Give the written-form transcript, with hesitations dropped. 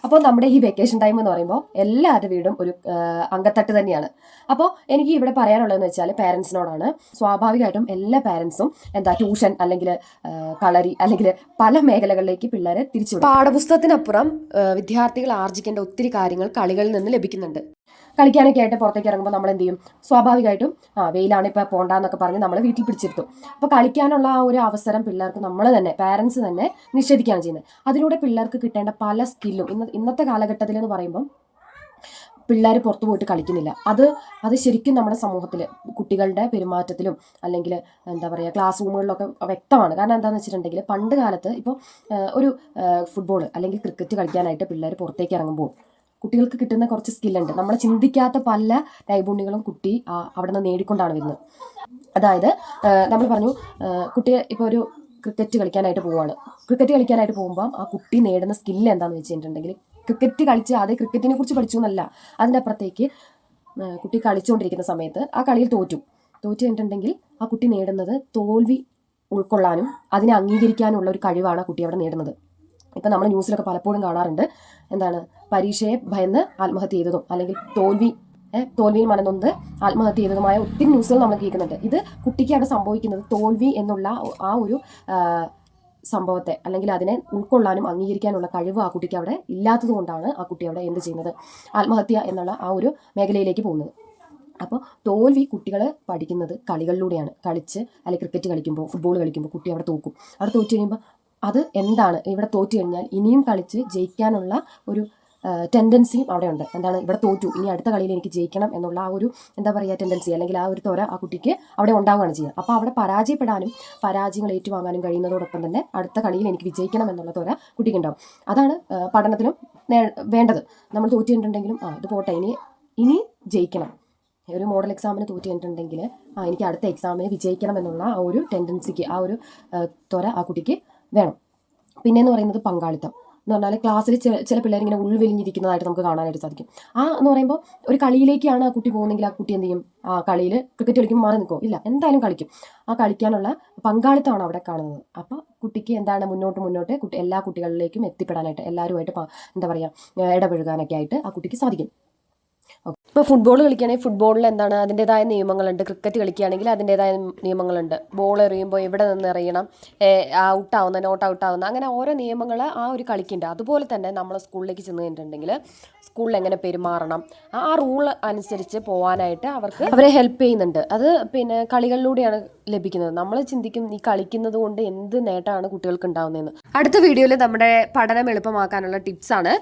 അപ്പോൾ നമ്മുടെ ഈ വെക്കേഷൻ ടൈം എന്ന് പറയുമ്പോൾ എല്ലാവരുടെ വീടും ഒരു അങ്കത്തട്ട് തന്നെയാണ്. അപ്പോൾ എനിക്ക് ഇവിടെ പറയാനുള്ളതെന്ന് വെച്ചാൽ പാരൻസിനോടാണ്. സ്വാഭാവികമായിട്ടും എല്ലാ പാരൻസും ട്യൂഷൻ അല്ലെങ്കിൽ കളരി അല്ലെങ്കിൽ പല മേഖലകളിലേക്ക് പിള്ളേരെ തിരിച്ചുവിടും. പാഠപുസ്തകത്തിനപ്പുറം വിദ്യാർത്ഥികൾ ആർജിക്കേണ്ട ഒത്തിരി കാര്യങ്ങൾ കളികളിൽ നിന്ന് ലഭിക്കുന്നുണ്ട്. കളിക്കാനൊക്കെ ആയിട്ട് പുറത്തേക്ക് ഇറങ്ങുമ്പോൾ നമ്മൾ എന്ത് ചെയ്യും? സ്വാഭാവികമായിട്ടും വെയിലാണ് ഇപ്പോൾ പോകണ്ടെന്നൊക്കെ പറഞ്ഞ് നമ്മൾ വീട്ടിൽ പിടിച്ചിരുത്തും. അപ്പോൾ കളിക്കാനുള്ള ആ ഒരു അവസരം പിള്ളേർക്ക് നമ്മൾ തന്നെ പാരൻസ് തന്നെ നിഷേധിക്കുകയാണ് ചെയ്യുന്നത്. അതിലൂടെ പിള്ളേർക്ക് കിട്ടേണ്ട പല സ്കില്ലും ഇന്നത്തെ കാലഘട്ടത്തിൽ എന്ന് പറയുമ്പം പിള്ളേർ പുറത്തു പോയിട്ട് കളിക്കുന്നില്ല. അത് ശരിക്കും നമ്മുടെ സമൂഹത്തിൽ കുട്ടികളുടെ പെരുമാറ്റത്തിലും അല്ലെങ്കിൽ ക്ലാസ് റൂമുകളിലൊക്കെ വ്യക്തമാണ്. കാരണം എന്താണെന്ന് വെച്ചിട്ടുണ്ടെങ്കിൽ പണ്ട് കാലത്ത് ഇപ്പോൾ ഒരു ഫുട്ബോൾ അല്ലെങ്കിൽ ക്രിക്കറ്റ് കളിക്കാനായിട്ട് പിള്ളേർ പുറത്തേക്ക് ഇറങ്ങുമ്പോൾ കുട്ടികൾക്ക് കിട്ടുന്ന കുറച്ച് സ്കില്ലുണ്ട്. നമ്മൾ ചിന്തിക്കാത്ത പല നൈപുണ്യങ്ങളും കുട്ടി അവിടെ നിന്ന് നേടിക്കൊണ്ടാണ് വരുന്നത്. അതായത് നമ്മൾ പറഞ്ഞു, കുട്ടി ഇപ്പോൾ ഒരു ക്രിക്കറ്റ് കളിക്കാനായിട്ട് പോവുകയാണ്. ക്രിക്കറ്റ് കളിക്കാനായിട്ട് പോകുമ്പോൾ ആ കുട്ടി നേടുന്ന സ്കില്ല് എന്താണെന്ന് വെച്ചിട്ടുണ്ടെങ്കിൽ ക്രിക്കറ്റ് കളിച്ച് അതേ ക്രിക്കറ്റിനെ കുറിച്ച് പഠിച്ചു എന്നല്ല, അതിൻ്റെ അപ്പുറത്തേക്ക് കുട്ടി കളിച്ചുകൊണ്ടിരിക്കുന്ന സമയത്ത് ആ കളിയിൽ തോറ്റു കഴിഞ്ഞിട്ടുണ്ടെങ്കിൽ ആ കുട്ടി നേടുന്നത് തോൽവി ഉൾക്കൊള്ളാനും അതിനെ അംഗീകരിക്കാനുള്ള ഒരു കഴിവാണ് ആ കുട്ടി അവിടെ നേടുന്നത്. ഇപ്പം നമ്മൾ ന്യൂസിലൊക്കെ പലപ്പോഴും കാണാറുണ്ട്, പരീക്ഷയെ ഭയന്ന് ആത്മഹത്യ ചെയ്തതും അല്ലെങ്കിൽ തോൽവിയിൽ മനനൊന്ന് ആത്മഹത്യ ചെയ്തതുമായ ഒത്തിരി ന്യൂസുകൾ നമ്മൾ കേൾക്കുന്നുണ്ട്. ഇത് കുട്ടിക്ക് അവിടെ സംഭവിക്കുന്നത് തോൽവി എന്നുള്ള ആ ഒരു സംഭവത്തെ അല്ലെങ്കിൽ അതിനെ ഉൾക്കൊള്ളാനും അംഗീകരിക്കാനുള്ള കഴിവ് ആ കുട്ടിക്ക് അവിടെ ഇല്ലാത്തത് കൊണ്ടാണ് ആ കുട്ടി അവിടെ എന്ത് ചെയ്യുന്നത്? ആത്മഹത്യ എന്നുള്ള ആ ഒരു മേഖലയിലേക്ക് പോകുന്നത്. അപ്പോൾ തോൽവി കുട്ടികൾ പഠിക്കുന്നത് കളികളിലൂടെയാണ്. കളിച്ച് അല്ലെങ്കിൽ ക്രിക്കറ്റ് കളിക്കുമ്പോൾ ഫുട്ബോൾ കളിക്കുമ്പോൾ കുട്ടി അവിടെ തോക്കും. അവിടെ തോറ്റു കഴിയുമ്പോൾ അത് എന്താണ്, ഇവിടെ തോറ്റു കഴിഞ്ഞാൽ ഇനിയും കളിച്ച് ജയിക്കാനുള്ള ഒരു ടെൻഡൻസിയും അവിടെ ഉണ്ട്. ഇവിടെ തോറ്റു, ഇനി അടുത്ത കളിയിൽ എനിക്ക് ജയിക്കണം എന്നുള്ള ആ ഒരു ടെൻഡൻസി അല്ലെങ്കിൽ ആ ഒരു ത്വര ആ കുട്ടിക്ക് അവിടെ ഉണ്ടാവുകയാണ് ചെയ്യുക. അപ്പോൾ അവിടെ പരാജയപ്പെടാനും പരാജയങ്ങൾ ഏറ്റുവാങ്ങാനും കഴിയുന്നതോടൊപ്പം തന്നെ അടുത്ത കളിയിൽ എനിക്ക് വിജയിക്കണം എന്നുള്ള ത്വര കുട്ടിക്ക് ഉണ്ടാവും. അതാണ് പഠനത്തിനും വേണ്ടത്. നമ്മൾ തോറ്റു കഴിഞ്ഞിട്ടുണ്ടെങ്കിലും ഇത് പോട്ടെ, ഇനി ജയിക്കണം. ഒരു മോഡൽ എക്സാമിന് തോറ്റു കഴിഞ്ഞിട്ടുണ്ടെങ്കിൽ എനിക്ക് അടുത്ത എക്സാമിന് വിജയിക്കണം എന്നുള്ള ആ ഒരു ടെൻഡൻസിക്ക് ആ ഒരു ത്വര ആ കുട്ടിക്ക് വേണം. പിന്നെയെന്ന് പറയുന്നത് പങ്കാളിത്തം എന്ന് പറഞ്ഞാൽ ക്ലാസ്സിൽ ചില പിള്ളേർ ഇങ്ങനെ ഉൾവെളിഞ്ഞിരിക്കുന്നതായിട്ട് നമുക്ക് കാണാനായിട്ട് സാധിക്കും. എന്ന് പറയുമ്പോൾ ഒരു കളിയിലേക്കാണ് ആ കുട്ടി പോകുന്നതെങ്കിൽ ആ കുട്ടി എന്ത് ചെയ്യും? ആ കളിയിൽ ക്രിക്കറ്റ് കളിക്കുമ്പോൾ മാറി നിൽക്കുമോ? ഇല്ല, എന്തായാലും കളിക്കും. ആ കളിക്കാനുള്ള പങ്കാളിത്തമാണ് അവിടെ കാണുന്നത്. അപ്പോൾ കുട്ടിക്ക് മുന്നോട്ട് എല്ലാ കുട്ടികളിലേക്കും എത്തിപ്പെടാനായിട്ട് എല്ലാവരുമായിട്ട് ഇടപഴകാനൊക്കെ ആയിട്ട് ആ കുട്ടിക്ക് സാധിക്കും. ഇപ്പോൾ ഫുട്ബോൾ കളിക്കുകയാണെങ്കിൽ ഫുട്ബോളിൽ അതിൻ്റെതായ നിയമങ്ങളുണ്ട്. ക്രിക്കറ്റ് കളിക്കുകയാണെങ്കിൽ അതിൻ്റെതായ നിയമങ്ങളുണ്ട്. ബോൾ എറിയുമ്പോൾ എവിടെ നിന്ന് എറിയണം, ഔട്ടാവുന്ന നോട്ട് ഔട്ടാവുന്ന, അങ്ങനെ ഓരോ നിയമങ്ങൾ ആ ഒരു കളിക്കുന്നുണ്ട്. അതുപോലെ തന്നെ നമ്മൾ സ്കൂളിലേക്ക് ചെന്ന് കഴിഞ്ഞിട്ടുണ്ടെങ്കിൽ സ്കൂളിൽ എങ്ങനെ പെരുമാറണം, ആ റൂൾ അനുസരിച്ച് പോകാനായിട്ട് അവരെ ഹെൽപ്പ് ചെയ്യുന്നുണ്ട്. അത് കളികളിലൂടെയാണ് ലഭിക്കുന്നത്. നമ്മൾ ചിന്തിക്കും ഈ കളിക്കുന്നത് കൊണ്ട് എന്ത് നേട്ടമാണ് കുട്ടികൾക്ക് ഉണ്ടാവുന്നതെന്ന്. അടുത്ത വീഡിയോയിൽ നമ്മുടെ പഠനം എളുപ്പമാക്കാനുള്ള ടിപ്സാണ്.